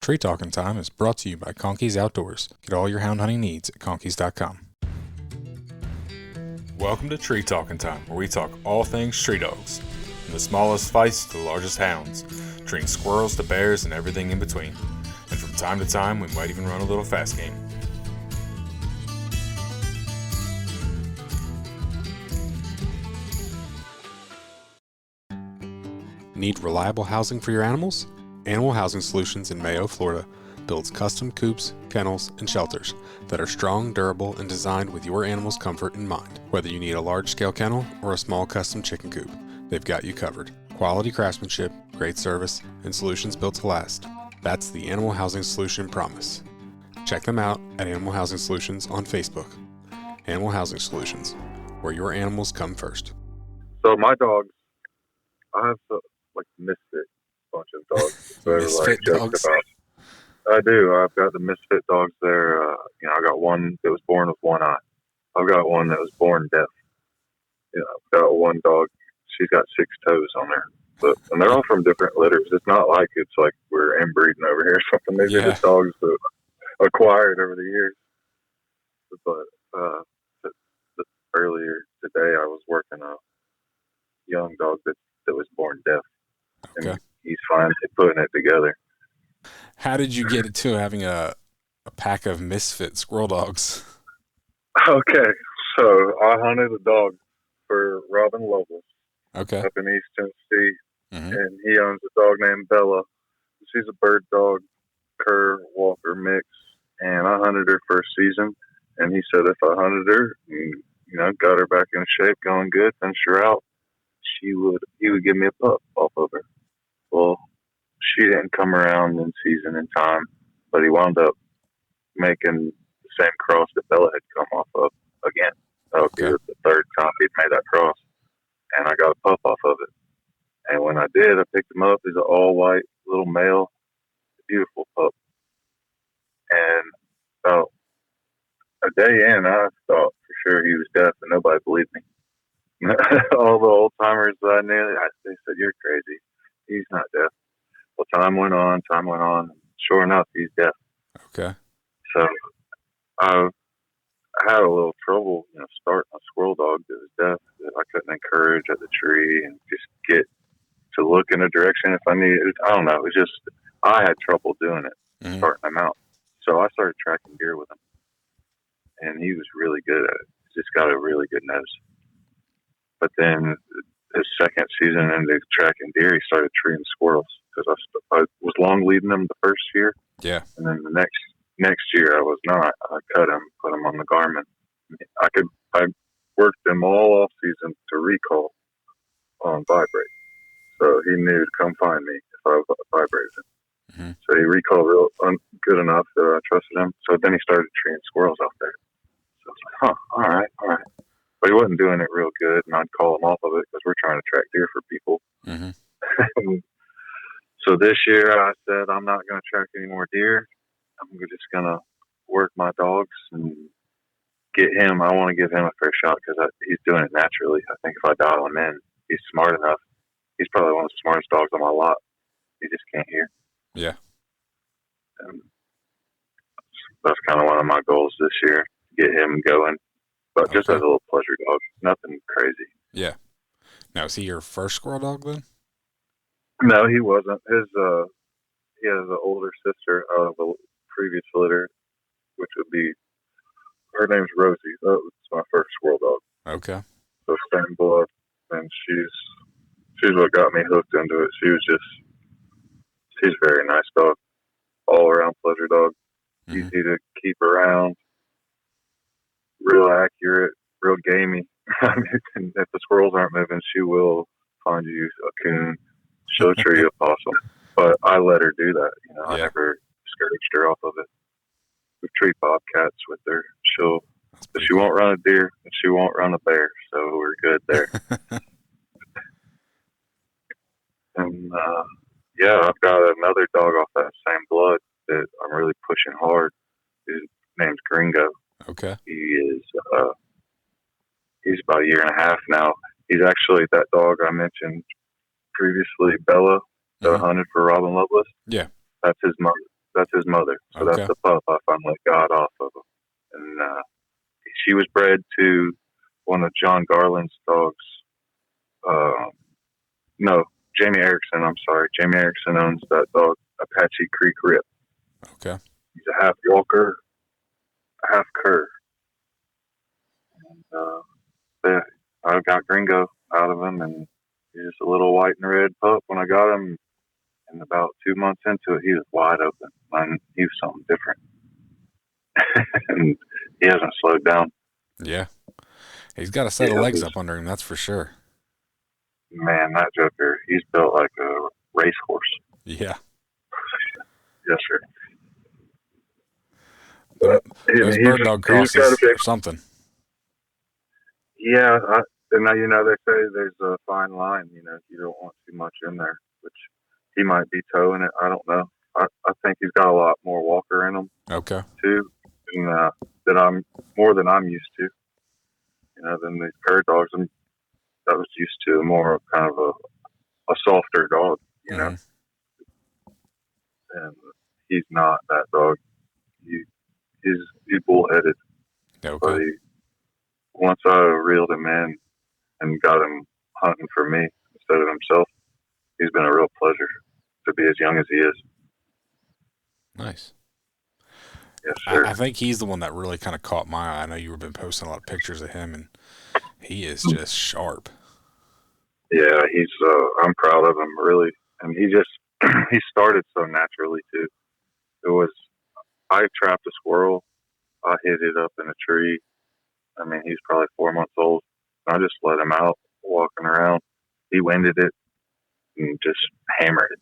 Tree Talking Time is brought to you by Conkey's Outdoors. Get all your hound hunting needs at conkeys.com. Welcome to Tree Talking Time, where we talk all things tree dogs, from the smallest fights to the largest hounds, treating squirrels to bears and everything in between. And from time to time, we might even run a little fast game. Need reliable housing for your animals? Animal Housing Solutions in Mayo, Florida builds custom coops, kennels, and shelters that are strong, durable, and designed with your animal's comfort in mind. Whether you need a large-scale kennel or a small custom chicken coop, they've got you covered. Quality craftsmanship, great service, and solutions built to last. That's the Animal Housing Solution promise. Check them out at Animal Housing Solutions on Facebook. Animal Housing Solutions, where your animals come first. So my dogs, I have like misfit bunch of dogs. Misfit dogs? I do. I've got the misfit dogs there. I got one that was born with one eye. I've got one that was born deaf. I've got one dog. She's got 6 toes on her. And they're all from different litters. It's not like it's like we're inbreeding over here or something. These are just dogs that acquired over the years. But earlier today, I was working a young dog that was born deaf. Okay. And he's finally putting it together. How did you get to having a pack of misfit squirrel dogs? Okay, so I hunted a dog for Robin Lovelace up in East Tennessee, and he owns a dog named Bella. She's a bird dog, cur, walker mix, and I hunted her for a season, and he said if I hunted her and, got her back in shape, going good, finished her out, he would give me a pup off of her. Well, she didn't come around in season in time, but he wound up making the same cross that Bella had come off of again. That would be the third time he'd made that cross, and I got a pup off of it. And when I did, I picked him up. He's an all-white little male, beautiful pup. And about a day in, I thought for sure he was deaf, and nobody believed me. All the old timers that I knew, they said, "You're crazy. He's not deaf." Well, time went on. Sure enough, he's deaf. Okay. So I had a little trouble, starting a squirrel dog that was deaf that I couldn't encourage at the tree and just get to look in a direction if I needed. I don't know. It was just, I had trouble doing it, starting them out. So I started tracking deer with him, and he was really good at it. He's just got a really good nose. But then his second season into tracking deer, he started treeing squirrels because I was long leading them the first year. Yeah. And then the next year I was not. I cut him, put him on the Garmin. I worked them all off season to recall on vibrate. So he knew to come find me if I vibrated him. So he recalled good enough that I trusted him. So then he started treeing squirrels out there. So I was like, all right. But he wasn't doing it real good, and I'd call him off of it because we're trying to track deer for people. So this year I said, I'm not going to track any more deer. I'm just going to work my dogs and get him. I want to give him a fair shot because he's doing it naturally. I think if I dial him in, he's smart enough. He's probably one of the smartest dogs on my lot. He just can't hear. Yeah. And that's kind of one of my goals this year, to get him going. But just as a little pleasure dog, nothing crazy. Yeah. Now, is he your first squirrel dog then? No, he wasn't. He has an older sister out of a previous litter, which would be, her name's Rosie. That was my first squirrel dog. Okay. So same blood, and she's what got me hooked into it. She's a very nice dog, all around pleasure dog, easy to keep around, real accurate, real gamey. I mean, if the squirrels aren't moving, she will find you a coon. She'll tree you a possum. But I let her do that. I never discouraged her off of it. We treat bobcats with her. She won't run a deer, and she won't run a bear. So we're good there. And I've got another dog off that same blood that I'm really pushing hard. His name's Gringo. Okay. He's about a year and a half now. He's actually that dog I mentioned previously, Bella, that I hunted for Robin Lovelace. Yeah. That's his mother. That's his mother. So that's the pup I finally got off of him. And she was bred to one of John Garland's dogs. No, Jamie Erickson. I'm sorry. Jamie Erickson owns that dog, Apache Creek Rip. Okay. He's a half Walker, half Cur. And I got Gringo out of him, and he's just a little white and red pup when I got him. And about 2 months into it, he was wide open. And he was something different. And he hasn't slowed down. Yeah. He's got a set of legs up under him, that's for sure. Man, that joker, he's built like a racehorse. Yeah. Yes, sir. Those bird dog crosses or something. Yeah, and now, they say there's a fine line. You don't want too much in there, which he might be towing it. I don't know. I think he's got a lot more walker in him. Okay. Too, and more than I'm used to. Than these bird dogs. I was used to more of kind of a softer dog. And he's not that dog. He's bullheaded. Okay. But once I reeled him in and got him hunting for me instead of himself, he's been a real pleasure to be as young as he is. Nice. Yes, sir. I think he's the one that really kind of caught my eye. I know you've been posting a lot of pictures of him, and he is just sharp. Yeah, I'm proud of him, really. And he started so naturally, too. I trapped a squirrel. I hit it up in a tree. I mean, he's probably 4 months old. I just let him out, walking around. He winded it and just hammered it.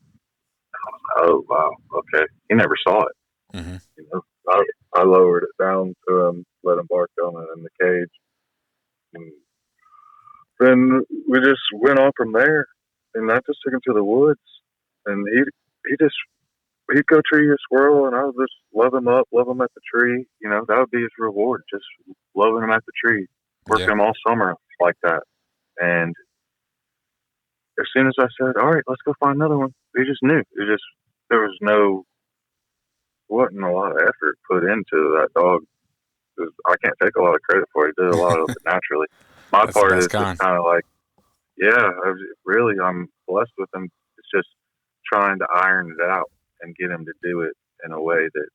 Oh, wow. Okay. He never saw it. Mm-hmm. I lowered it down to him, let him bark on it in the cage. And then we just went on from there. And I just took him to the woods. And he'd go tree a squirrel, and I would just love him up, love him at the tree. That would be his reward, just loving him at the tree. Working him all summer like that. And as soon as I said, all right, let's go find another one, he just knew. There wasn't a lot of effort put into that dog. I can't take a lot of credit for it. He did a lot of it naturally. My part is just kind of like, I'm blessed with him. It's just trying to iron it out and get him to do it in a way that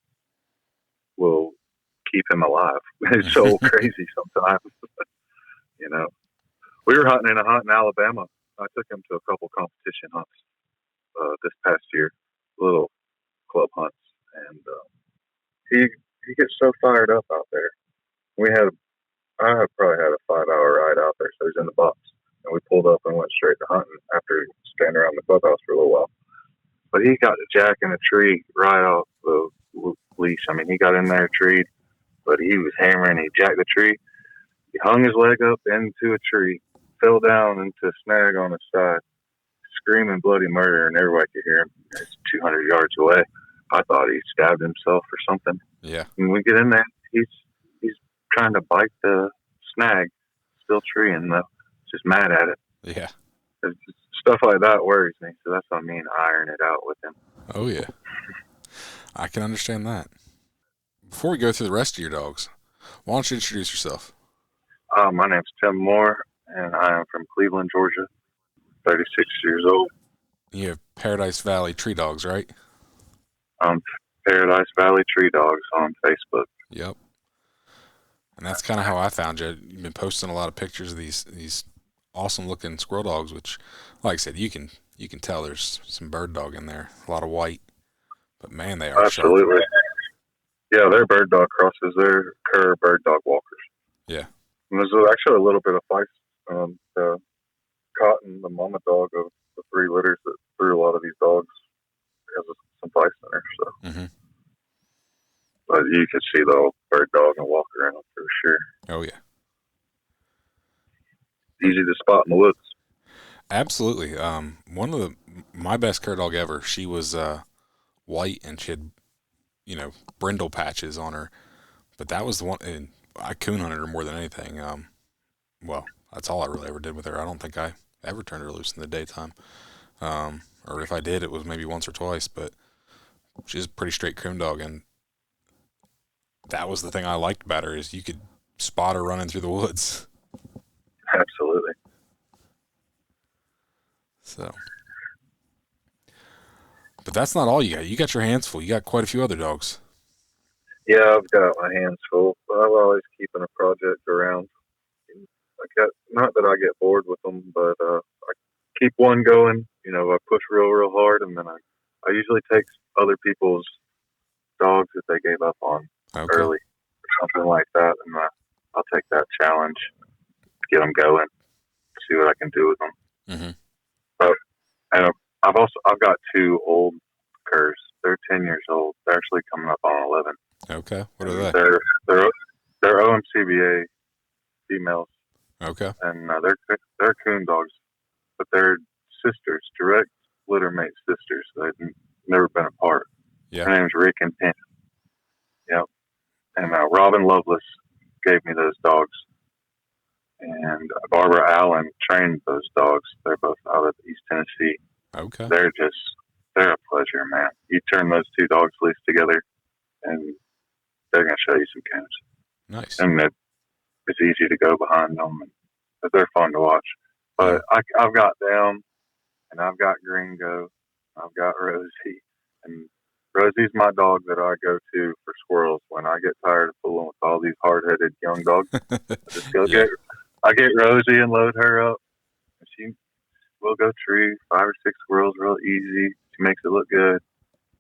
will keep him alive. It's so crazy sometimes. We were hunting in a hunt in Alabama. I took him to a couple competition hunts this past year, little club hunts, and he gets so fired up out there. I probably had a 5-hour ride out there, so he's in the box, and we pulled up and went straight to hunting after standing around the clubhouse for a little while. But he got the jack in a tree right off the leash. I mean, he got in there, treed, but he was hammering. He jacked the tree. He hung his leg up into a tree, fell down into a snag on his side, screaming bloody murder, and everybody could hear him. It's 200 yards away. I thought he stabbed himself or something. Yeah. When we get in there, he's trying to bite the snag, still treeing though, just mad at it. Yeah. Stuff like that worries me, so that's what I mean, iron it out with him. Oh, yeah. I can understand that. Before we go through the rest of your dogs, why don't you introduce yourself? My name's Tim Moore, and I am from Cleveland, Georgia, 36 years old. You have Paradise Valley Tree Dogs, right? Paradise Valley Tree Dogs on Facebook. Yep. And that's kind of how I found you. You've been posting a lot of pictures of these awesome looking squirrel dogs, which, like I said, you can tell there's some bird dog in there, a lot of white, but man, they are absolutely sharp. Yeah, they're bird dog crosses. They're cur bird dog walkers. Yeah. And there's actually a little bit of fight. Cotton, the mama dog of the 3 litters that threw a lot of these dogs, has some fight in her. So. Mm-hmm. But you could see the old bird dog and walker in them for sure. Oh, yeah. Easy to spot in the woods. Absolutely. One of my best cur dog ever, she was white, and she had, brindle patches on her. But that was the one, and I coon hunted her more than anything. Well, that's all I really ever did with her. I don't think I ever turned her loose in the daytime. Or if I did, it was maybe once or twice. But She's a pretty straight coon dog, and that was the thing I liked about her is you could spot her running through the woods. Absolutely. So, but that's not all you got. You got your hands full. You got quite a few other dogs. Yeah, I've got my hands full. I'm always keeping a project around. Not that I get bored with them, but I keep one going. You know, I push real hard, and then I usually take other people's dogs that they gave up on early or something like that, and I'll take that challenge, get them going, see what I can do with them. Mm-hmm. But and I've got 2 old curs. They're 10 years old. They're actually coming up on 11. Okay, what are they? They're OMCBA females. Okay, and they're coon dogs, but they're sisters, direct litter mate sisters. They've never been apart. Yeah. Her name's Rick and Penn. Yep. And Robin Lovelace gave me those dogs, and Barbara Allen trained those dogs. They're both out of East Tennessee. Okay. They're a pleasure, man. You turn those 2 dogs loose together, and they're going to show you some coons. Nice. And it's easy to go behind them, but they're fun to watch. But I've got them, and I've got Gringo, I've got Rosie, and Rosie's my dog that I go to for squirrels when I get tired of fooling with all these hard-headed young dogs. I get Rosie and load her up, and she will go tree 5 or 6 squirrels real easy. She makes it look good.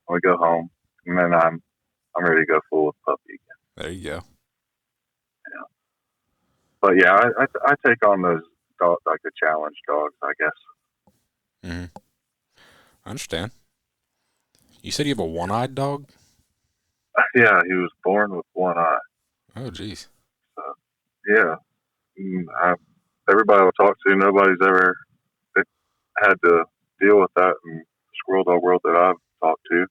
We go home, and then I'm ready to go full with puppy again. There you go. Yeah. But yeah, I take on those dogs, like the challenge dogs, I guess. Mm-hmm. I understand. You said you have a one-eyed dog? Yeah, he was born with one eye. Oh, geez. Yeah. Everybody I talk to, nobody's ever had to deal with that in the squirrel dog world that I've talked to.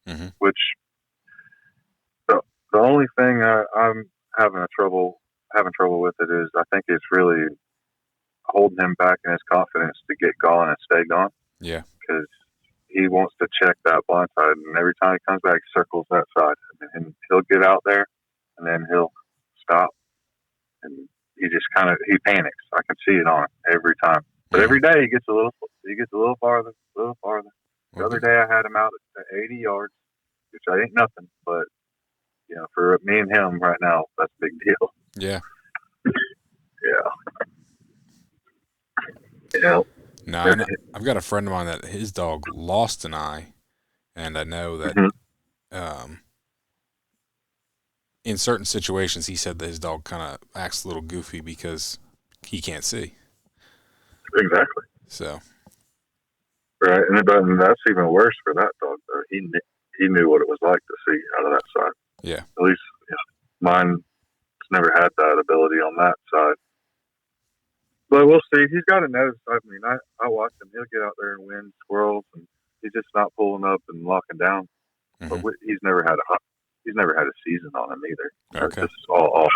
Mm-hmm. Which the only thing I'm having trouble with it is I think it's really holding him back in his confidence to get gone and stay gone. Yeah. Because he wants to check that blind side, and every time he comes back, he circles that side, and he'll get out there, and then he'll stop, and he just he panics. I can see it on him every time. But every day he gets a little farther, a little farther. The other day I had him out at 80 yards, which I ain't nothing, but you know, for me and him right now, that's a big deal. Yeah. Yeah. Yeah. No, I've got a friend of mine that his dog lost an eye, and I know that in certain situations he said that his dog kind of acts a little goofy because he can't see. Exactly. So. Right, and that's even worse for that dog, though. He knew what it was like to see out of that side. Yeah. At least mine's never had that ability on that side. But we'll see. He's got a nose. I mean, I watch him. He'll get out there and win squirrels, and he's just not pulling up and locking down. Mm-hmm. But he's never had a season on him either. Okay. This is all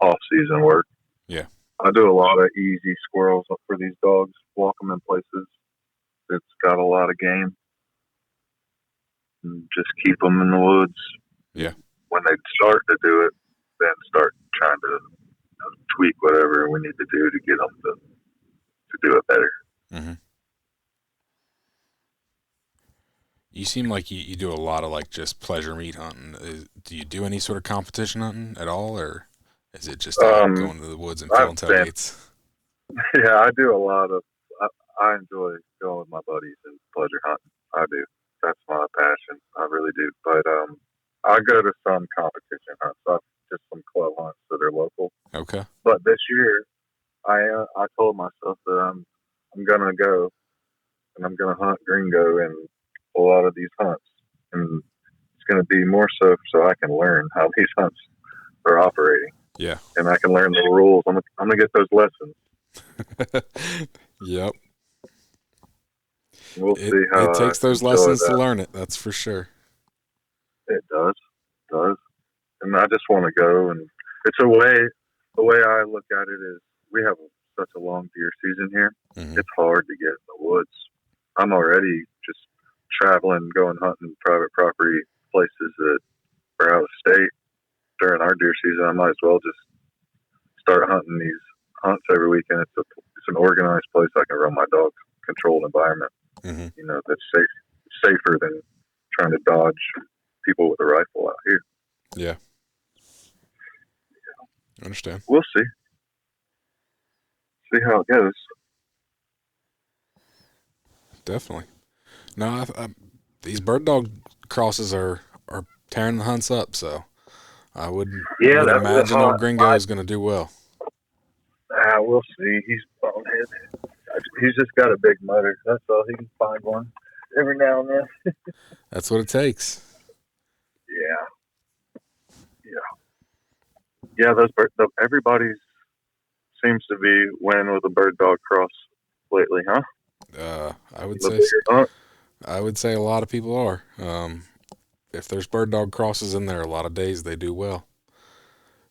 off season work. Yeah. I do a lot of easy squirrels for these dogs. Walk them in places that's got a lot of game, and just keep them in the woods. Yeah. When they start to do it, then start trying to tweak whatever we need to do to get them to do it better. Mm-hmm. You seem like you do a lot of like just pleasure meat hunting. Do you do any sort of competition hunting at all, or is it just going to the woods and filling tailgates? Yeah, I do a lot of. I enjoy going with my buddies and pleasure hunting. I do. That's my passion. I really do. But I go to some competition hunts. Just some club hunts that are local. Okay. But this year, I told myself that I'm gonna go and I'm gonna hunt Gringo in a lot of these hunts, and it's gonna be more so I can learn how these hunts are operating. Yeah. And I can learn the rules. I'm gonna get those lessons. Yep. We'll see how it takes those lessons to learn it. That's for sure. It does. And I just want to go, and it's the way I look at it is we have such a long deer season here. Mm-hmm. It's hard to get in the woods. I'm already just traveling, going hunting private property places that are out of state during our deer season, I might as well just start hunting these hunts every weekend. It's an organized place I can run my dog controlled environment. You know, that's safer than trying to dodge people with a rifle out here. Yeah. I understand. We'll see. See how it goes. Definitely. No, these bird dog crosses are tearing the hunts up, so I would imagine old Gringo is going to do well. We'll see. He's bonehead. He's just got a big motor. That's all. He can find one every now and then. That's what it takes. Yeah. Those everybody seems to be winning with a bird dog cross lately, huh? I would say a lot of people are. If there's bird dog crosses in there, a lot of days they do well,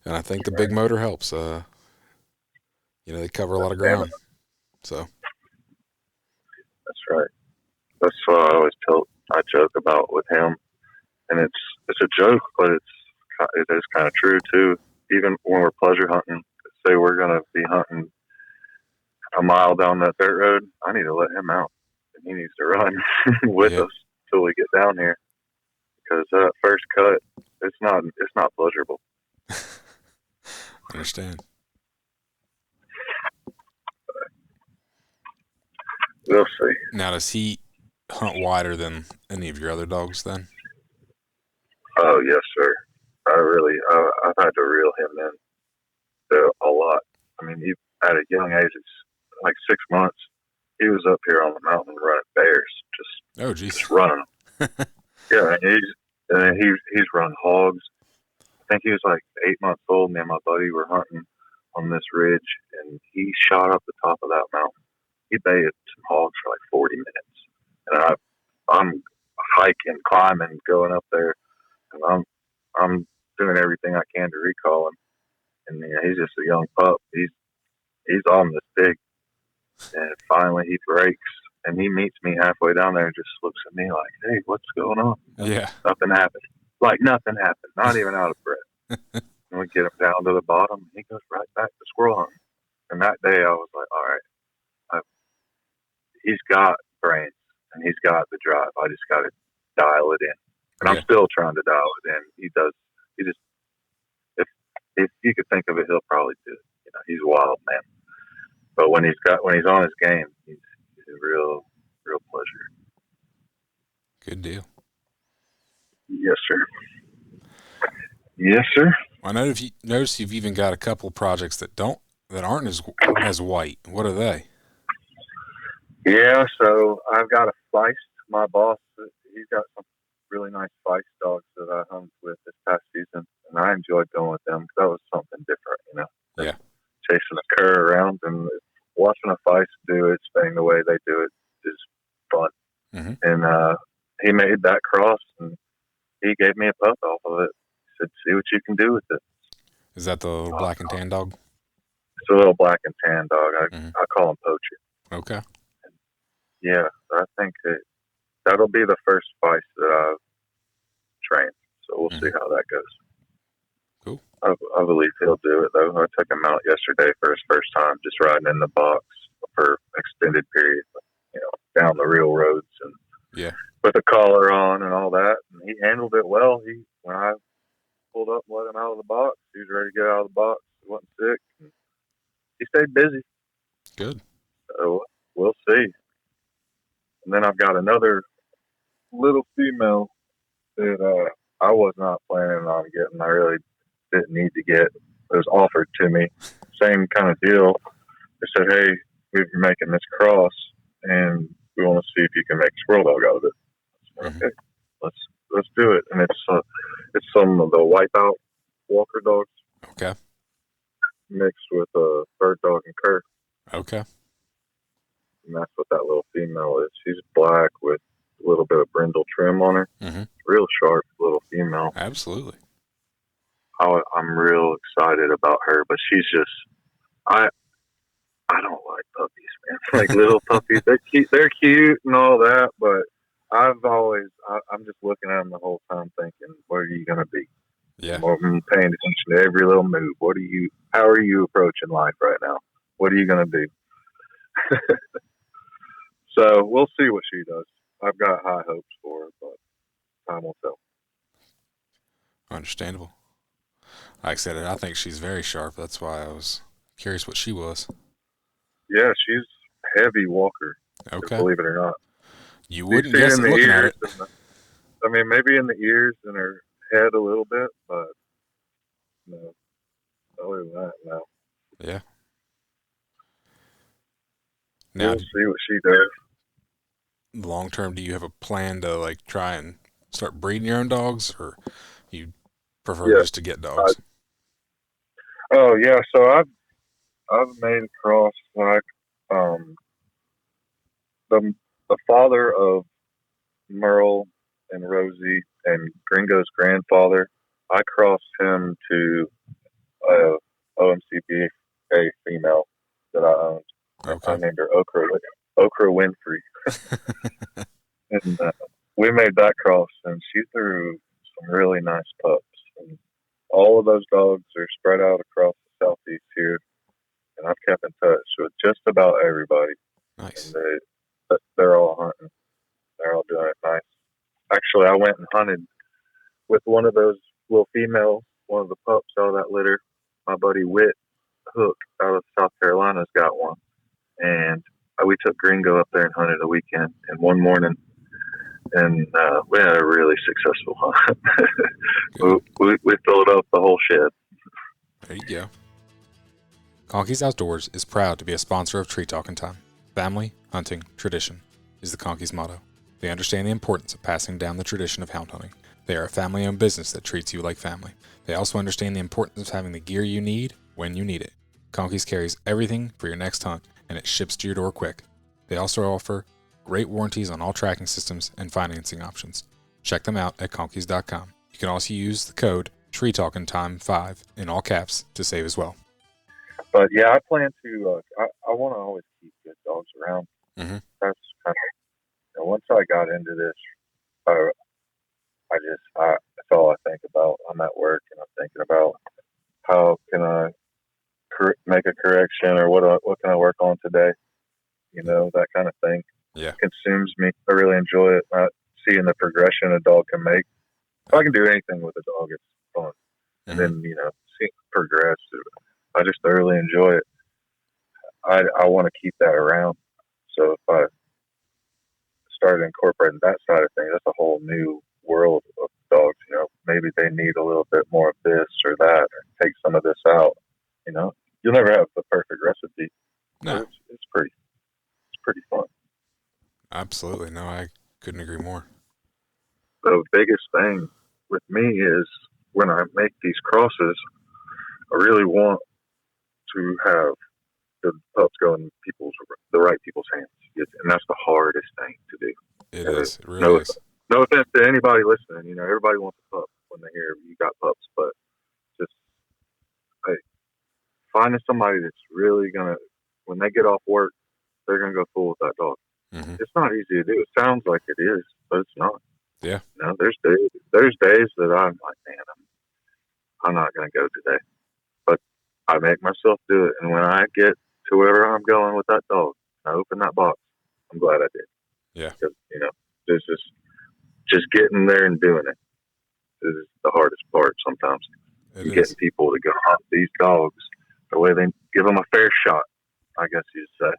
and I think the big motor helps. They cover a lot of ground. So that's right. That's what I joke about with him, and it's a joke, but it is kind of true too. Even when we're pleasure hunting, say we're gonna be hunting a mile down that dirt road, I need to let him out, and he needs to run with us till we get down here, because that first cut, it's not pleasurable. I understand. We'll see. Now, does he hunt wider than any of your other dogs then? Oh, yes, sir. I've had to reel him in a lot. I mean, at a young age, it's like 6 months, he was up here on the mountain running bears, just running them. Yeah, and he's run hogs. I think he was like 8 months old. Me and my buddy were hunting on this ridge, and he shot up the top of that mountain. He baited some hogs for like 40 minutes, and I'm hiking, climbing, going up there, and I'm doing everything I can to recall him. And he's just a young pup. He's on this big, and finally he breaks, and he meets me halfway down there and just looks at me like, "Hey, what's going on?" Yeah, nothing happened. Like nothing happened. Not even out of breath. And we get him down to the bottom, and he goes right back to squirrel hunting. And that day, I was like, "All right, he's got brains and he's got the drive. I just got to dial it in." And I'm still trying to dial it in. He just, if you could think of it, he'll probably do it. He's a wild man. But when he's on his game, he's a real pleasure. Good deal. Yes, sir. Yes, sir. I notice you've even got a couple projects that aren't as white. What are they? Yeah, so I've got a Feist. My boss, he's got some really nice Feist dogs that I hung with this past season, and I enjoyed going with them because that was something different, Yeah. Chasing a cur around and watching a Feist do its thing the way they do it is fun. Mm-hmm. And he made that cross, and he gave me a pup off of it. He said, "See what you can do with it." Is that the little black and tan dog? It's a little black and tan dog. I call him Poacher. Okay. Yeah, I think that'll be the first Feist that I've trained. So we'll see how that goes. Cool. I believe he'll do it, though. I took him out yesterday for his first time, just riding in the box for extended period, down the real roads and with a collar on and all that. And he handled it well. When I pulled up and let him out of the box, he was ready to get out of the box. He wasn't sick. And he stayed busy. Good. So we'll see. And then I've got another little female that I was not planning on getting. I really didn't need to get. It was offered to me. Same kind of deal. They said, "Hey, we're making this cross, and we want to see if you can make a squirrel dog out of it." I said, "Okay, let's do it." And it's some of the Wipeout Walker dogs. Okay. Mixed with a bird dog and cur. Okay. And that's what that little female is. She's black with a little bit of brindle trim on her. Mm-hmm. Real sharp little female. Absolutely. I'm real excited about her, but she's just, I don't like puppies, man. Like little puppies, they're cute and all that, but I'm just looking at them the whole time thinking, what are you going to be? Yeah. I'm paying attention to every little move. How are you approaching life right now? What are you going to do? So we'll see what she does. I've got high hopes for her, but time will tell. Understandable. Like I said, I think she's very sharp. That's why I was curious what she was. Yeah, she's a heavy walker. Okay. Believe it or not. You wouldn't guess it looking at it. Maybe in the ears and her head a little bit, but no. Other than that, no. Yeah. Now, we'll see what she does. Long term, do you have a plan to like try and start breeding your own dogs, or you prefer just to get dogs? So I've made a cross like the father of Merle and Rosie and Gringo's grandfather. I crossed him to OMCP, a female that I owned. Okay. I named her Okra Winfrey. And we made that cross, and she threw some really nice pups. And all of those dogs are spread out across the southeast here, and I've kept in touch with just about everybody. Nice. And they're all hunting. They're all doing it nice. Actually, I went and hunted with one of those little females, one of the pups out of that litter. My buddy Whit Hook out of South Carolina's got one. And we took Gringo up there and hunted a weekend and one morning. And we had a really successful hunt. we filled up the whole shed. There you go. Conkeys Outdoors is proud to be a sponsor of Tree Talking Time. Family, hunting, tradition is the Conkeys motto. They understand the importance of passing down the tradition of hound hunting. They are a family-owned business that treats you like family. They also understand the importance of having the gear you need when you need it. Conkeys carries everything for your next hunt, and it ships to your door quick. They also offer great warranties on all tracking systems and financing options. Check them out at conkeys.com. You can also use the code TreeTalkingTime5 in all caps to save as well. But yeah, I plan to. I want to always keep good dogs around. Mm-hmm. That's kind of. Once I got into this, that's all I think about. I'm at work and I'm thinking about how can I make a correction or what can I work on today? That kind of thing. Yeah, consumes me. I really enjoy it. Seeing the progression a dog can make. If I can do anything with a dog, it's fun. And then seeing it progress, I just thoroughly enjoy it. I want to keep that around. So if I started incorporating that side of things, that's a whole new world of dogs. Maybe they need a little bit more of this or that, or take some of this out. You'll never have the perfect recipe. No, it's pretty fun. Absolutely. No, I couldn't agree more. The biggest thing with me is when I make these crosses, I really want to have the pups go in the right people's hands. And that's the hardest thing to do. It is. It really is. No offense to anybody listening. Everybody wants a pup when they hear you got pups, but just finding somebody that's really going to, when they get off work, they're going to go full with that dog. Mm-hmm. It's not easy to do. It sounds like it is, but it's not. Yeah. There's days that I'm like, man, I'm not going to go today. But I make myself do it. And when I get to wherever I'm going with that dog, I open that box, I'm glad I did. Yeah. Because, this is just getting there and doing it is the hardest part sometimes. Getting people to go hunt these dogs the way they give them a fair shot, I guess you'd say.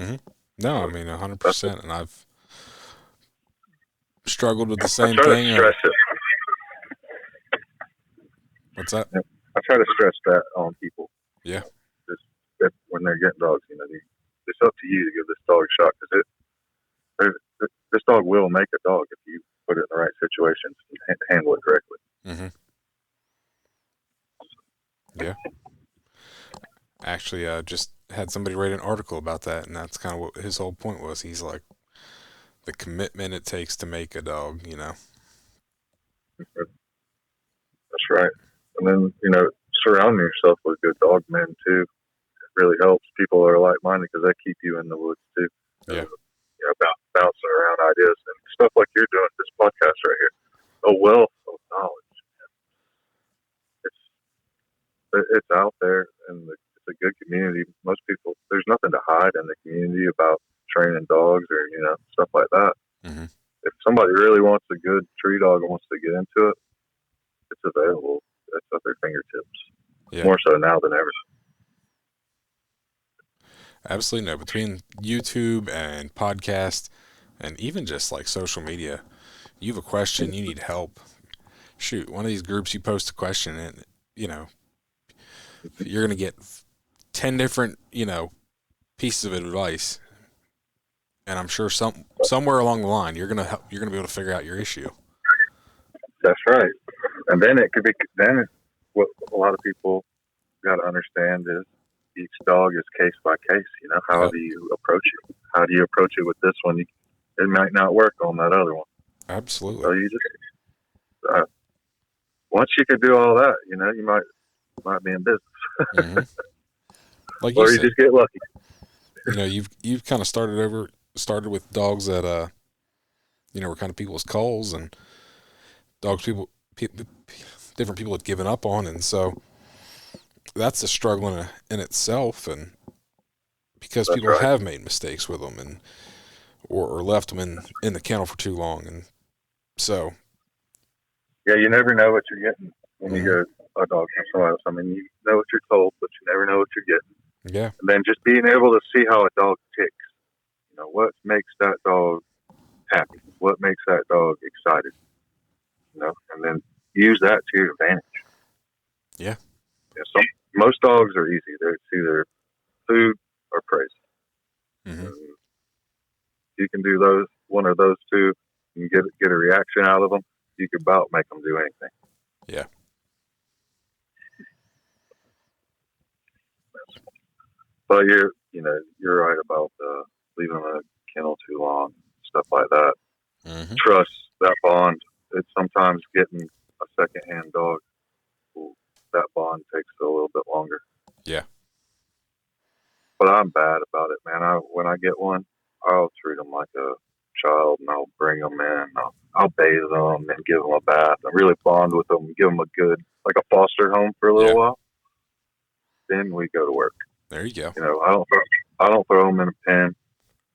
Mm-hmm. No, 100%. And I've struggled with the same thing. What's that? I try to stress that on people. Yeah. Just when they're getting dogs, it's up to you to give this dog a shot because this dog will make a dog if you put it in the right situations and handle it correctly. Mm-hmm. Yeah. Actually, just had somebody write an article about that, and that's kind of what his whole point was. He's like, the commitment it takes to make a dog, That's right. And then, surrounding yourself with good dog men, too. It really helps. People are like-minded because they keep you in the woods, too. Yeah. bouncing around ideas and stuff like you're doing this podcast right here. A wealth of knowledge. It's out there, and it's a good community. Most people, there's nothing to hide in the community about training dogs or stuff like that. Mm-hmm. If somebody really wants a good tree dog and wants to get into it, it's available. It's at their fingertips. Yeah. More so now than ever. Absolutely no. Between YouTube and podcast and even just like social media, you have a question, you need help. Shoot, one of these groups, you post a question and, you're going to get 10 different, pieces of advice. And I'm sure somewhere along the line, you're going to be able to figure out your issue. That's right. And then what a lot of people got to understand is each dog is case by case. How do you approach it? How do you approach it with this one? It might not work on that other one. Absolutely. So you just once you could do all that, you might be in business. Mm-hmm. Like or you you said, just get lucky. You've kind of started with dogs that were kind of people's calls and dogs different people had given up on, and so that's a struggle in itself, and because That's people right. have made mistakes with them and or left them in the kennel for too long, and so you never know what you're getting when you get a dog from somewhere else. I mean, you know what you're told, but you never know what you're getting. Yeah. And then just being able to see how a dog ticks. What makes that dog happy? What makes that dog excited? And then use that to your advantage. Yeah. Most dogs are easy. It's either food or praise. Mm-hmm. You can do one of those two, and get a reaction out of them. You could about make them do anything. Yeah. But you're right about leaving them in a kennel too long, stuff like that. Mm-hmm. Trust, that bond. It's sometimes getting a secondhand dog. That bond takes a little bit longer. Yeah. But I'm bad about it, man. When I get one, I'll treat them like a child, and I'll bring them in. I'll bathe them and give them a bath and really bond with them, give them a good, like a foster home for a little while. Then we go to work. There you go. I don't throw them in a pen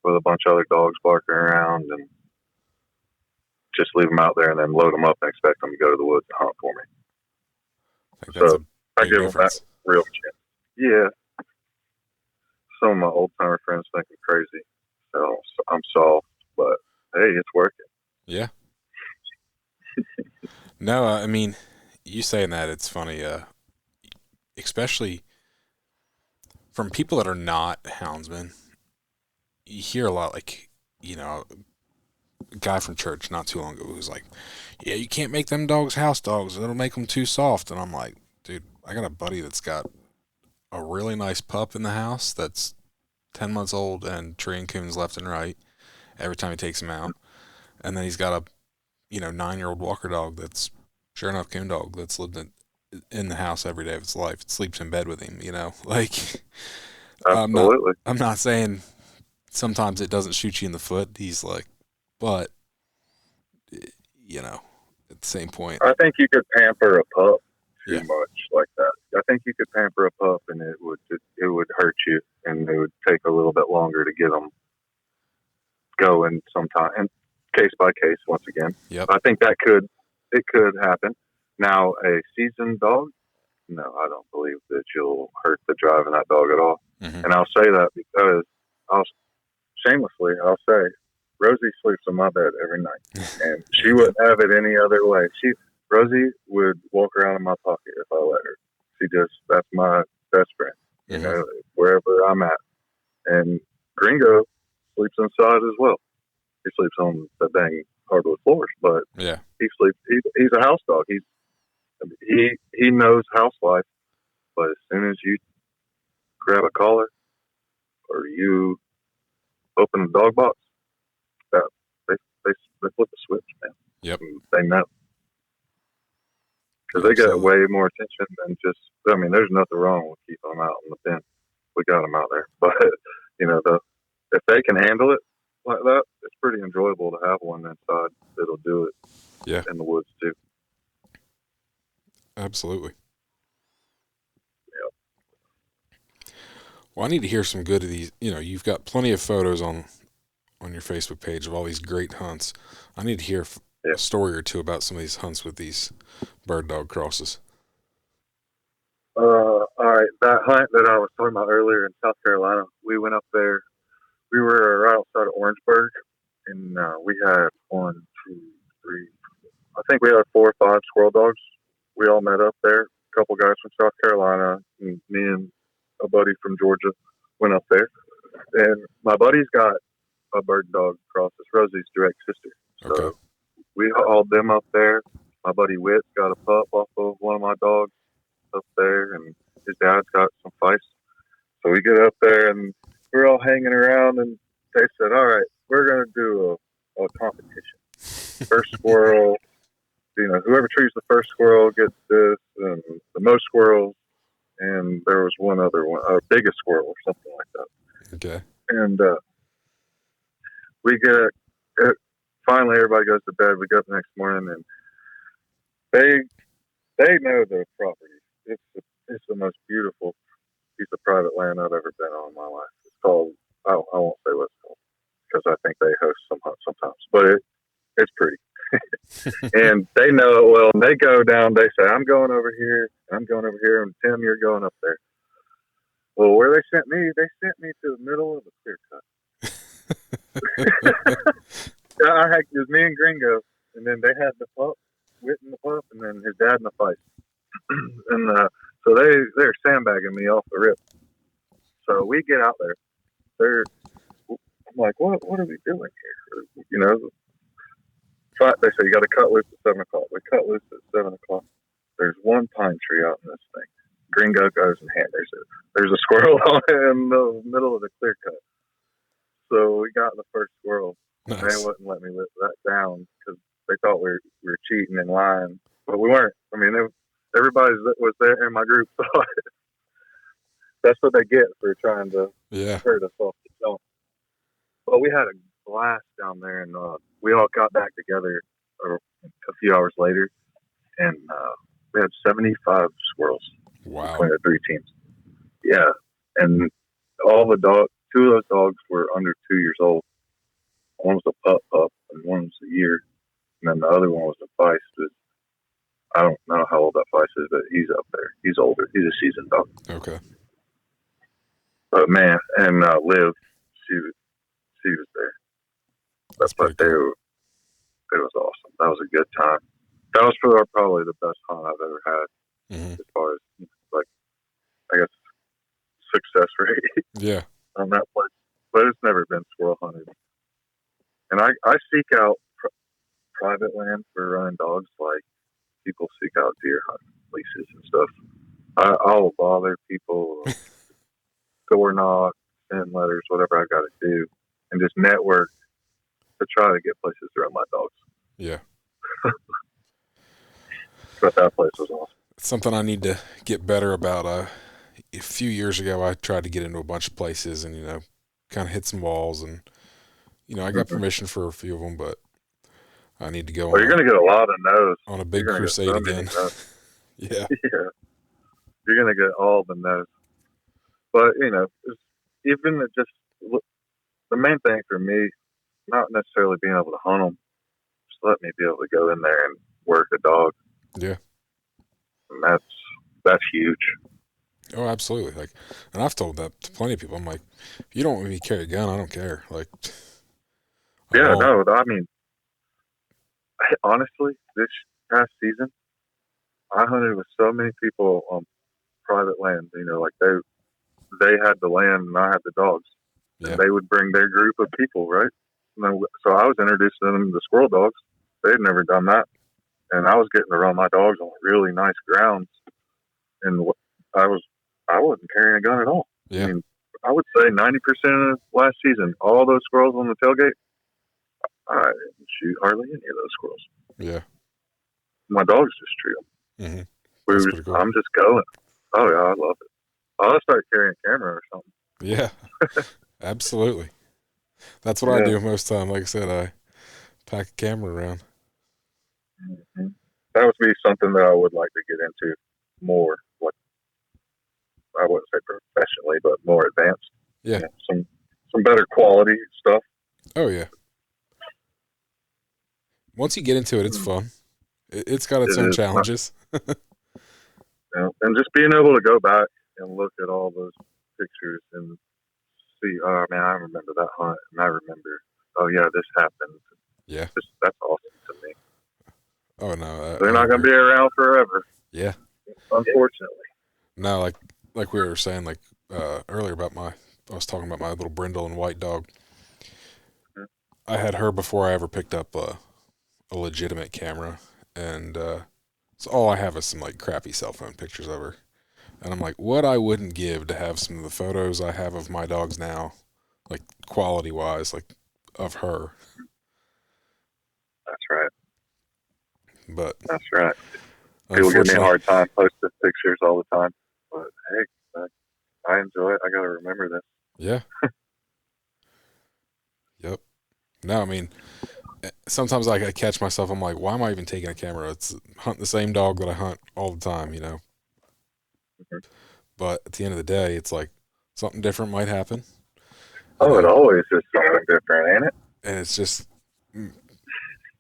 with a bunch of other dogs barking around and just leave them out there and then load them up and expect them to go to the woods and hunt for me. I think that's I give them that real chance. Yeah. Some of my old timer friends think I'm crazy. So I'm soft, but hey, it's working. Yeah. No, I mean, you saying that, it's funny, especially from people that are not houndsmen. You hear a lot, like, a guy from church not too long ago who was like, yeah, you can't make them dogs house dogs. It'll make them too soft. And I'm like, dude, I got a buddy that's got a really nice pup in the house that's 10 months old and treeing coons left and right every time he takes him out. And then he's got a 9-year-old Walker dog that's sure enough coon dog that's lived in the house every day of its life. It sleeps in bed with him, like. Absolutely. I'm not saying sometimes it doesn't shoot you in the foot. He's like, but at the same point, I think you could pamper a pup too much like that. I think you could pamper a pup and it would hurt you, and it would take a little bit longer to get them going sometime. And case by case, once again. Yep. I think it could happen. Now, a seasoned dog, no, I don't believe that you'll hurt the drive of that dog at all. Mm-hmm. And I'll say that because I'll say Rosie sleeps in my bed every night, and she wouldn't have it any other way. Rosie would walk around in my pocket if I let her. That's my best friend, wherever I'm at. And Gringo sleeps inside as well. He sleeps on the dang hardwood floors, but he sleeps. He's a house dog. He knows house life, but as soon as you grab a collar or you open a dog box, they flip a switch, man. Yep. They know. Because they got way more attention than just, there's nothing wrong with keeping them out in the pen. We got them out there. But, if they can handle it, like that, it's pretty enjoyable to have one inside that'll do it. Yeah. In the woods too. Absolutely. Yep. Well, I need to hear some good of these. You know, you've got plenty of photos on your Facebook page of all these great hunts. I need to hear a story or two about some of these hunts with these bird dog crosses. All right, that hunt that I was talking about earlier in South Carolina, we went up there. We were right outside of Orangeburg, and we had 1, 2, 3. I think we had 4 or 5 squirrel dogs. We all met up there. A couple guys from South Carolina, and me and a buddy from Georgia went up there. And my buddy's got a bird dog cross. It's Rosie's direct sister. So we hauled them up there. My buddy Witt's got a pup off of one of my dogs up there, and his dad's got some feist. So we get up there, and we're all hanging around, and they said, all right, we're going to do a competition. First squirrel, whoever trees the first squirrel gets this, and the most squirrels, and there was one other one, biggest squirrel or something like that. Okay. And we finally everybody goes to bed. We get up the next morning, and they know the property. It's the most beautiful piece of private land I've ever been on in my life. It's called, I won't say what it's called, because I think they host some hunts sometimes, but it's pretty. And they know it well, and they go down, they say, I'm going over here, and Tim, you're going up there. Well, where they sent me to the middle of a clear cut. It was me and Gringo, and then they had the pup, Whit and the pup, and then his dad in the fight. And so they're sandbagging me off the rip. So we get out there. I'm like, what are we doing here? They say you got to cut loose at 7 o'clock. We cut loose at 7 o'clock. There's one pine tree out in this thing. Gringo goes and hammers it. There's a squirrel in the middle of the clear cut. So we got the first squirrel. Nice. They wouldn't let me let that down because they thought we were cheating and lying, but we weren't. I mean, everybody that was there in my group thought that's what they get for trying to hurt us off the jump. But we had a blast down there, and we all got back together a few hours later, and we had 75 squirrels between the 3 teams. Yeah, and all the dogs, 2 of those dogs were under 2 years old. One was a pup, and one was a year, and then the other one was a feist. I don't know how old that feist is, but he's up there. He's older. He's a seasoned dog. Okay. But man, and Liv, she was there. That's pretty cool. It was awesome. That was a good time. That was probably the best hunt I've ever had, as far as I guess success rate on that place. But it's never been squirrel hunted. And I seek out private land for running dogs like people seek out deer hunting leases and stuff. I'll bother people, door knock, send letters, whatever I got to do, and just network to try to get places to run my dogs. Yeah. But that place was awesome. It's something I need to get better about. A few years ago, I tried to get into a bunch of places and, kind of hit some walls. And, I got permission for a few of them, but I need to go you're going to get a lot of no's. On a big crusade again. Yeah. You're going to get all the no's. But, even just the main thing for me, not necessarily being able to hunt them, just let me be able to go in there and work a dog. Yeah. And that's huge. Oh, absolutely. And I've told that to plenty of people. I'm like, if you don't want me to carry a gun, I don't care. No, I mean, honestly, this past season, I hunted with so many people on private land. They had the land and I had the dogs. Yeah. And they would bring their group of people, right? So I was introducing them to squirrel dogs. They had never done that. And I was getting to run my dogs on really nice grounds. And I wasn't carrying a gun at all. Yeah. I mean, I would say 90% of last season, all those squirrels on the tailgate, I didn't shoot hardly any of those squirrels. Yeah. My dogs just treat them. Mm-hmm. Cool. I'm just going. Oh, yeah, I love it. I'll start carrying a camera or something. Yeah, absolutely. That's what I do most of the time. Like I said, I pack a camera around. Mm-hmm. That would be something that I would like to get into more. Like, I wouldn't say professionally, but more advanced. Yeah. Some better quality stuff. Oh yeah. Once you get into it, it's fun. It's got its own challenges. And just being able to go back and look at all those pictures and see, oh man, I remember that hunt, and I remember, oh yeah, this happened. Yeah. That's awesome to me. Oh no, they're not going to be around forever. Yeah. Unfortunately. No, like we were saying, like earlier about I was talking about my little brindle and white dog. Mm-hmm. I had her before I ever picked up a legitimate camera, and so all I have is some like crappy cell phone pictures of her. And I'm like, what I wouldn't give to have some of the photos I have of my dogs now, like quality wise, like of her. That's right. But that's right. People give me a hard time posting pictures all the time. But hey, I enjoy it. I got to remember this. Yeah. Yep. No, I mean, sometimes I catch myself. I'm like, why am I even taking a camera? It's hunt the same dog that I hunt all the time, you know. Mm-hmm. But at the end of the day, it's like something different might happen. It always is something different, ain't it? And it's just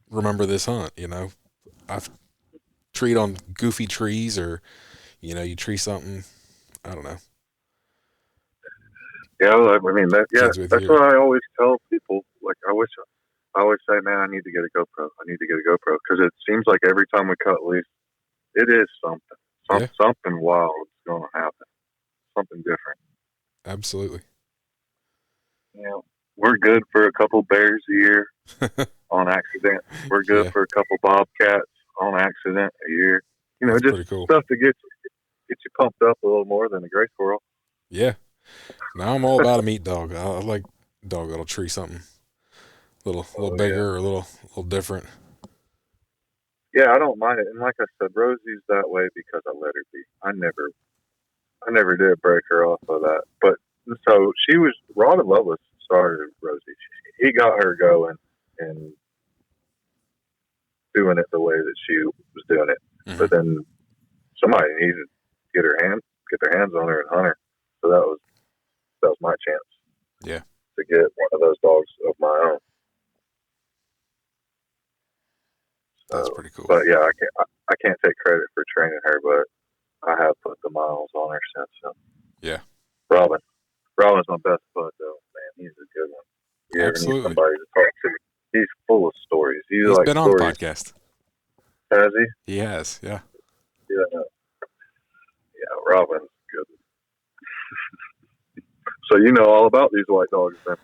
remember this hunt, you know. I've treed on goofy trees, or you know, you tree something. I don't know. Yeah, I mean that's what I always tell people. Like I always say, man, I need to get a GoPro. I need to get a GoPro because it seems like every time we cut loose, it is something. Something wild is going to happen. Something different. Absolutely. Yeah, we're good for a couple bears a year on accident. We're good for a couple bobcats on accident a year. You know, that's just cool stuff to get you pumped up a little more than a gray squirrel. Yeah. Now I'm all about a meat dog. I like a dog that'll tree something a little bigger or a little different. Yeah, I don't mind it. And like I said, Rosie's that way because I let her be. I never did break her off of that. But so she was, Robin Lovelace started Rosie. He got her going and doing it the way that she was doing it. Mm-hmm. But then somebody needed to get their hands on her and hunt her. So that was my chance. Yeah. To get one of those dogs of my own. That's pretty cool. But yeah, I can't take credit for training her, but I have put the miles on her since. So. Yeah. Robin's my best bud, though. Man, he's a good one. You Absolutely. ever need somebody to talk to? He's full of stories. He's like been stories. On the podcast. Has he? He has. Yeah. Yeah. Yeah. Robin's good. So you know all about these white dogs, then?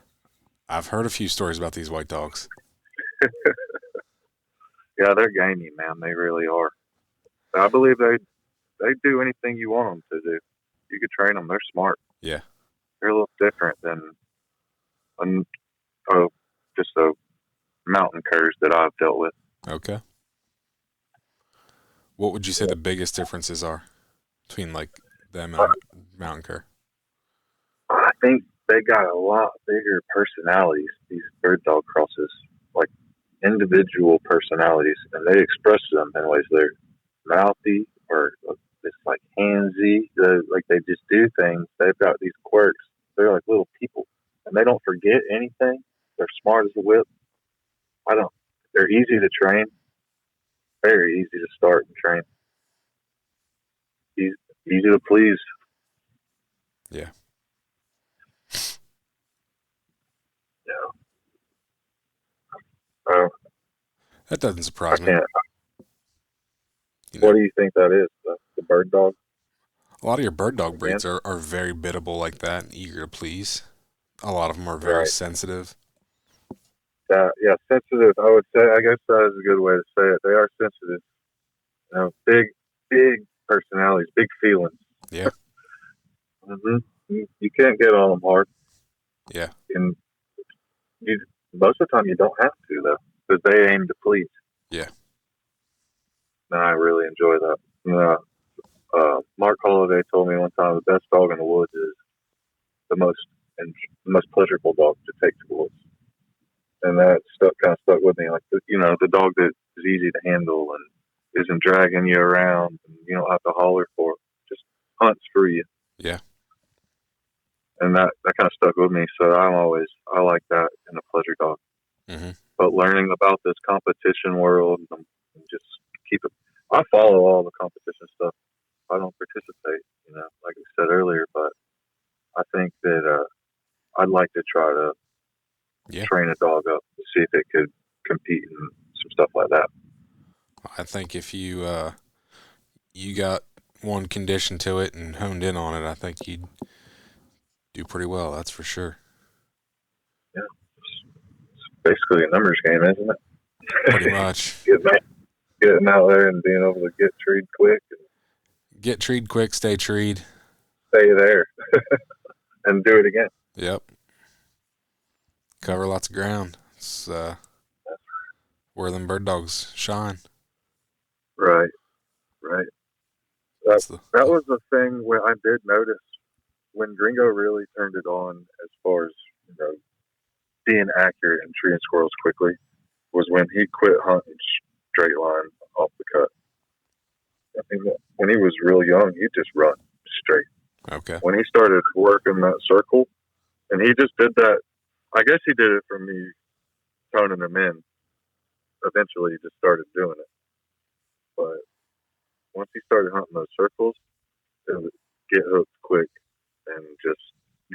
I've heard a few stories about these white dogs. Yeah, they're gamey, man. They really are. I believe they do anything you want them to do. You could train them. They're smart. Yeah. They're a little different than just the mountain curs that I've dealt with. Okay. What would you say the biggest differences are between like them and mountain cur? I think they got a lot bigger personalities, these bird dog crosses, like individual personalities, and they express them in ways they're mouthy or it's like handsy. Like they just do things. They've got these quirks. They're like little people, and they don't forget anything. They're smart as a whip. They're easy to train. Very easy to start and train. Easy to please. Yeah. Yeah. That doesn't surprise me. What do you think that is? The bird dog? A lot of your bird dog breeds are very biddable like that and eager to please. A lot of them are very sensitive. Yeah, sensitive. I would say, I guess that is a good way to say it. They are sensitive. You know, big personalities, big feelings. Yeah. Mm-hmm. You can't get on them hard. Yeah. And most of the time you don't have to, though, because they aim to please. Yeah. And I really enjoy that. Mark Holliday told me one time the best dog in the woods is the most pleasurable dog to take to the woods. and that stuff kind of stuck with me. Like, the dog that is easy to handle and isn't dragging you around, and you don't have to holler for it. Just hunts for you. Yeah. And that kind of stuck with me. So I like that in a pleasure dog. Mm-hmm. But learning about this competition world and just I follow all the competition stuff. I don't participate, like I said earlier, but I think that I'd like to try to train a dog up to see if it could compete in some stuff like that. I think if you you got one condition to it and honed in on it, I think you'd do pretty well. That's for sure. Yeah, it's basically a numbers game, isn't it? Pretty much. Getting out there and being able to get treed quick. Get treed quick, stay treed. Stay there and do it again. Yep. Cover lots of ground. It's where them bird dogs shine. Right. That was the thing where I did notice when Gringo really turned it on as far as, being accurate and treating squirrels quickly was when he quit hunting straight line off the cut. I think that when he was real young, he'd just run straight. Okay. When he started working that circle, and he just did that, I guess he did it for me toning him in. Eventually, he just started doing it. But once he started hunting those circles, it would get hooked quick and just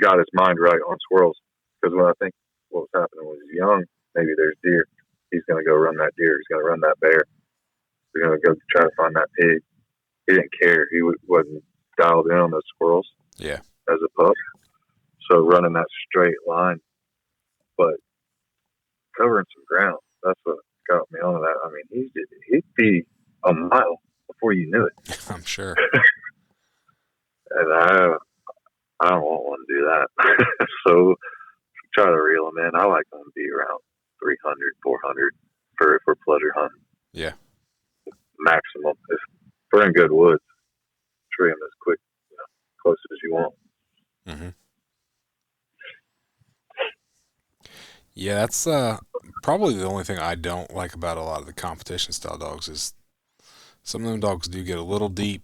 got his mind right on squirrels. Because when I think what was happening when he was young, maybe there's deer. He's going to go run that deer. He's going to run that bear. He's going to go try to find that pig. He didn't care. He wasn't dialed in on those squirrels. Yeah. As a pup. So running that straight line, but covering some ground. That's what got me on that. I mean, he'd be a mile before you knew it. I'm sure. And I don't want one to do that. So try to reel them in. I like them to be around 300, 400 for pleasure hunting. Yeah. Maximum. If we're in good woods, tree them as quick, close as you want. Mm-hmm. Yeah, that's probably the only thing I don't like about a lot of the competition style dogs is some of them dogs do get a little deep.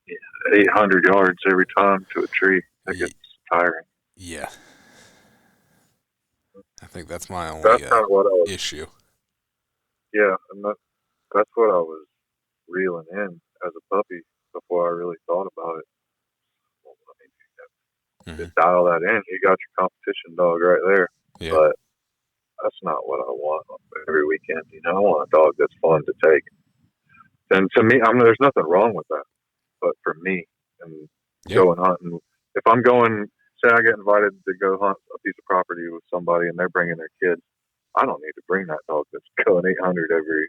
Yeah, 800 yards every time to a tree. That gets tiring. Yeah. I think that's my only issue. Yeah, and that's what I was reeling in as a puppy before I really thought about it. Just dial that in. You got your competition dog right there. Yeah. But that's not what I want every weekend. I want a dog that's fun to take. And to me, there's nothing wrong with that. But for me, and going hunting, if I'm going, say I get invited to go hunt a piece of property with somebody and they're bringing their kids, I don't need to bring that dog that's going 800 every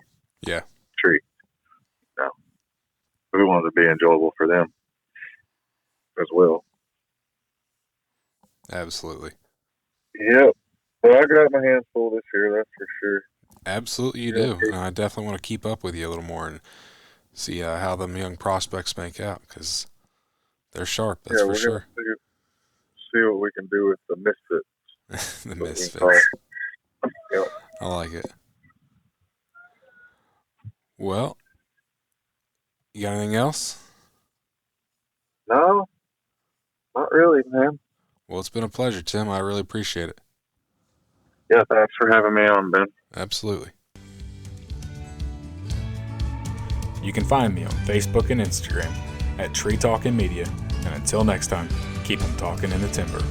tree. No. We want it to be enjoyable for them as well. Absolutely. Yep. Well, I got my hands full this year, that's for sure. Absolutely, you do. And I definitely want to keep up with you a little more and see how them young prospects make out because they're sharp. That's for sure. See what we can do with the misfits. The misfits. Yep. I like it. Well, you got anything else? No, not really, man. Well, it's been a pleasure, Tim. I really appreciate it. Yeah, thanks for having me on, Ben. Absolutely. You can find me on Facebook and Instagram at Tree Talkin' Media. And until next time, keep 'em talking in the timber.